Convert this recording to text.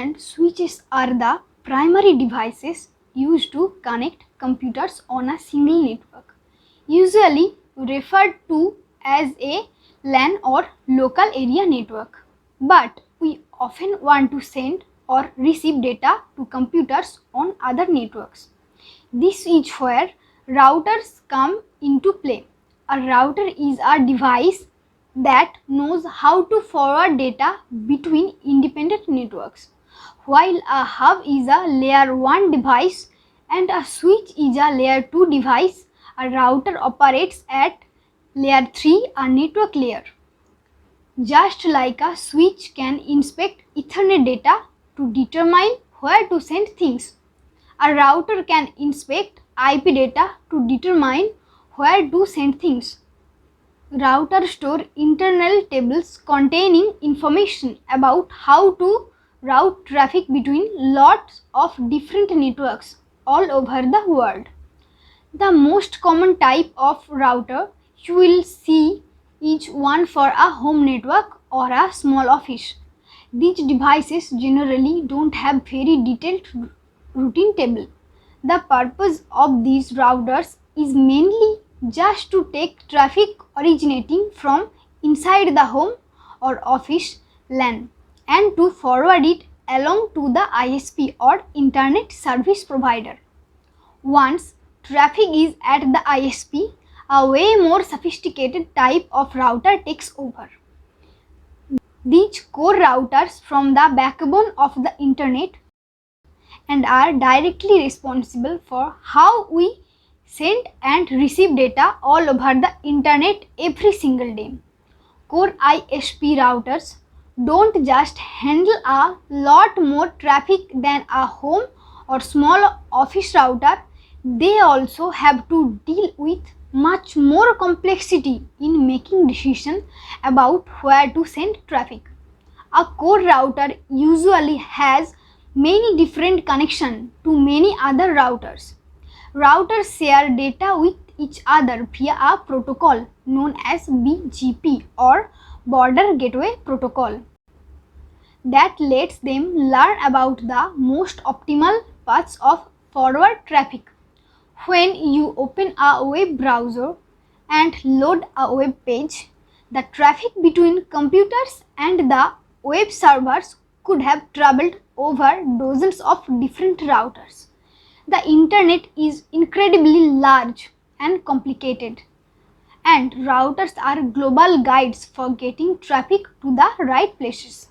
and switches are the primary devices used to connect computers on a single network, usually referred to as a LAN or local area network. But we often want to send or receive data to computers on other networks. This is where routers come into play. A router is a device that knows how to forward data between independent networks, while a hub is a layer 1 device and a switch is a layer 2 device. A router operates at layer 3, a network layer. Just like a switch can inspect Ethernet data to determine where to send things, a router can inspect IP data to determine where to send things. Routers store internal tables containing information about how to route traffic between lots of different networks all over the world. The most common type of router you will see is one for a home network or a small office. These devices generally don't have very detailed routing table. The purpose of these routers is mainly just to take traffic originating from inside the home or office LAN and to forward it along to the ISP or internet service provider. Once traffic is at the ISP, a way more sophisticated type of router takes over. These core routers form the backbone of the internet and are directly responsible for how we send and receive data all over the internet every single day. Core ISP routers don't just handle a lot more traffic than a home or small office router, they also have to deal with much more complexity in making decisions about where to send traffic. A core router usually has many different connections to many other routers. Routers share data with each other via a protocol known as BGP or Border Gateway Protocol that lets them learn about the most optimal paths of forward traffic. When you open a web browser and load a web page, the traffic between computers and the web servers could have traveled over dozens of different routers. The internet is incredibly large and complicated, and routers are global guides for getting traffic to the right places.